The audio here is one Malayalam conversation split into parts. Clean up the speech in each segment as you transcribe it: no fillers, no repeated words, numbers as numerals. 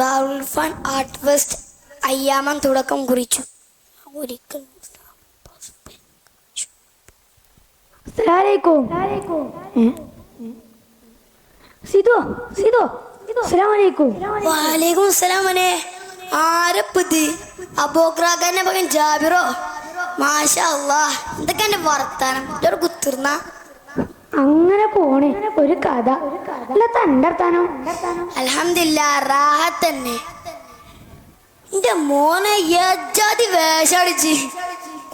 ദാറുൽ ഫൻ ആർട്ട് ഫെസ്റ്റ് അയ്യാമം തുടക്കം കുറിച്ചു. ഒരിക്കൽ വാലേക്കും സലാം മോനെ. ആരപ്പത്? അബോക്രാക്കാരന്റെ മകൻ ജാബിറോ? മാഷാ അല്ലാഹ്, എന്തൊക്കെ എന്റെ വർത്താനം? കുത്തിർന്ന അങ്ങനെ പോണേ ഒരു കഥ. അല്ല തണ്ടർത്താനോ? അൽഹംദുലില്ലാഹ് റാഹത്തന്നെ. എന്റെ മോനെ യജാതി വേഷടിച്ച്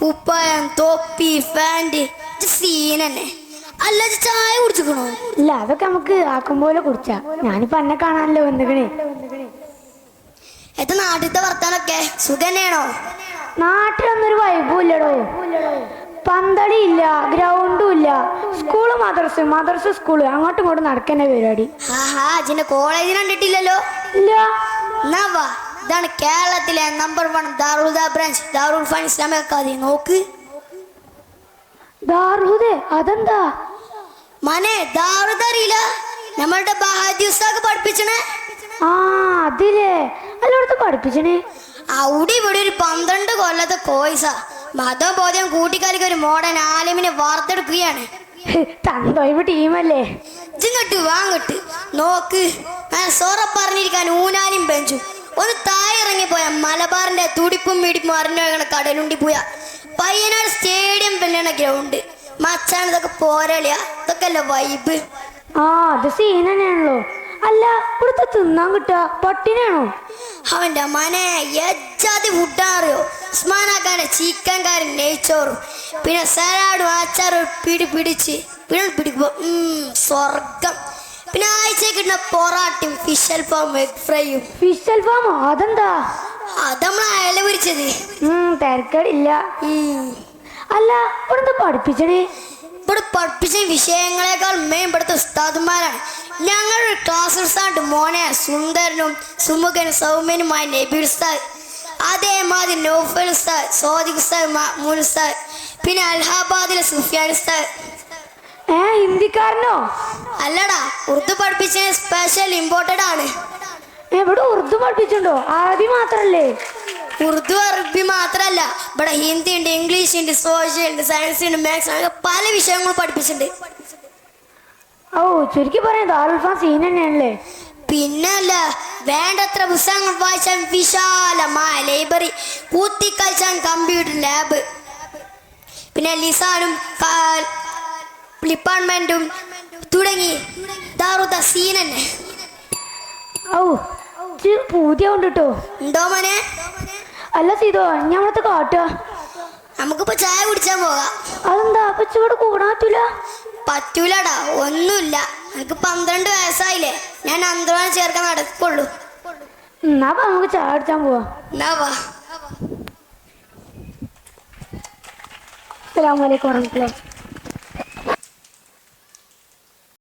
കുപ്പായം തൊപ്പി ഫാൻറ് സീനന്നെ. അല്ല ചായ കുടിച്ചിക്കണോ? ഇല്ല, അതൊക്കെ നമുക്ക് ആക്കും പോലെ കുടിച്ചാ. ഞാനിപ്പോ എന്നെ കാണാനല്ലോ വന്നിക്കണേ. എത്ര നാട്ടിലത്തെ വർത്താനൊക്കെ സുഖന്നെയാണോ? നാട്ടിലൊന്നൊരു വൈബും ഇല്ലടോ. പന്തളി ഇല്ല, ഗ്രൗണ്ടും ഇല്ല. സ്കൂള് മദ്രസ സ്കൂള് അങ്ങോട്ടും ഇങ്ങോട്ടും നടക്കുന്ന പരിപാടി. ആഹാ, അജിന്റെ കോളേജിൽ കണ്ടിട്ടില്ലല്ലോ. ഇല്ല. ഇതാണ് കേരളത്തിലെ നമ്പർ 1 ദാറുൽ ബ്രാഞ്ച്, ദാറുൽ ഫൻ ഇസ്ലാമിക് അക്കാദമി. നോക്ക്. ദാറുദേ, അതെന്താ മനെ? ദാറുദ അറിയില്ല? നമ്മളുടെ ബഹാദി ഉസ്താദ് പഠിപ്പിച്ചണേ. ആ അതിലേ അല്ലടത്ത് പഠിപ്പിച്ചണേ. അവിടെ ഇവിടെ ഒരു 12 കൊല്ലത്തെ കോഴ്സാ. മതബോധം കൂട്ടിക്കാലിക്ക് ഒരു മോഡേൺ ആലിമിനെ വാർത്തെടുക്കുകയാണ്. തന്തോയ്മ ടീമല്ലേ? ഇങ്ങോട്ട് വാങ്ങട്ട് നോക്ക്. ഞാൻ സോറ പറഞ്ഞിരിക്കാൻ ഊനാലും ബെഞ്ചും ഒന്ന് താഴെ ഇറങ്ങിപ്പോയ മലബാറിന്റെ തുടിപ്പും മിടിപ്പും അറിഞ്ഞു വേണ കടലുണ്ടി പോയ പയ്യനാട് സ്റ്റേഡിയം പിന്നെയാണ് ഗ്രൗണ്ട്. മച്ചാണ് ഇതൊക്കെ പോരളിയാ. ഇതൊക്കെ അല്ലേ വൈബ്? ആ അത് സീൻ തന്നെയാണല്ലോ. അല്ല ഇവിടുത്തെ തിന്നാൻ കിട്ടുക പട്ടിനാണോ? അവന്റെ മനെ യജാതി ഫുഡാറിയോ? ഉസ്മാനാക്കാന്റെ ചിക്കൻ കറി നെയ്ച്ചോറും പിന്നെ സലാഡും അച്ചാറും പിടിച്ച് പിന്നെ പിടിക്കുമ്പോ സ്വർഗം. പിന്നെ ആഴ്ച കിട്ടുന്ന പൊറാട്ടയും ഫിഷ് അൽഫാമും എഗ് ഫ്രൈയും. ഫിഷ് അൽഫാമോ? അതെന്താ? അത് നമ്മൾ അയല പൊരിച്ചത്. തിരക്കടില്ല. അല്ല ഇവിടുത്തെ പഠിപ്പിച്ചണേ? ഇവിടെ പഠിപ്പിച്ച വിഷയങ്ങളെക്കാൾ മെയിൻ ഇവിടുത്തെ ഉസ്താദുമാരാണ്. ഞങ്ങളുടെ ക്ലാസ് ഉസ്താദ് മോനെ സുന്ദരനും സുമുഖനും സൗമ്യനുമായ നബീർ ഉസ്താദ്, അതേമാതിരി നൗഫൽ ഉസ്താദ്, സോദിഖ് ഉസ്താദ്, മഅ്മൂൻ ഉസ്താദ്, പിന്നെ അലഹാബാദിലെ സുഫിയാൻ ഉസ്താദ്. ഹിന്ദിക്കാരനോ? അല്ലടാ, ഉറുദു പഠിപ്പിച്ച സ്പെഷ്യൽ ഇമ്പോർട്ടഡ് ആണ്. ഇവിടെ ഉറുദു പഠിപ്പിച്ചുണ്ടോ? അറബി മാത്രല്ലേ? ഉറുദു അറബി മാത്രല്ല, ഇവിടെ ഹിന്ദി ഉണ്ട്, ഇംഗ്ലീഷ് ഉണ്ട്, സോഷ്യൽ ഉണ്ട്, സയൻസ് ഉണ്ട്, മാത്സ്, അങ്ങനെ പല വിഷയങ്ങളും പഠിപ്പിച്ചിട്ടുണ്ട്. ഓ ചുരുക്കി പറയാം ദാറുൽ ഫൻ സീൻ തന്നെയാണല്ലേ? പിന്നല്ല, വേണ്ടത്ര പുസ്തകങ്ങൾ വായിച്ചാൽ വിശാലമായ ലൈബ്രറി, കൂത്തിക്കളിച്ചാൽ കമ്പ്യൂട്ടർ ലാബ്, പിന്നെ ലിസാനും ഡിപ്പാർട്ട്മെന്റും തുടങ്ങി ദാറുദ സീൻ തന്നെ. ഓ പൂതിയ കൊണ്ടിട്ടോ ഉണ്ടോ മോനെ? അല്ല സീതോ ഞമ്മളത്തെ കാട്ടുക. നമുക്കിപ്പോ ചായ കുടിച്ചാൻ പോകാം. അതെന്താ അപ്പച്ചോട് കൂടാൻ പറ്റൂല? പറ്റൂലടാ, ഒന്നുമില്ല. എനിക്ക് 12 വയസ്സായില്ലേ, ഞാൻ അന്തവാൻ ചേർക്കാൻ നടക്കുള്ളൂ. എന്നാ നമുക്ക് ചായ കുടിച്ചാൻ പോവാ. എന്നാ വാ. അസ്സലാമു അലൈക്കും വറഹ്മത്തുള്ളാഹി.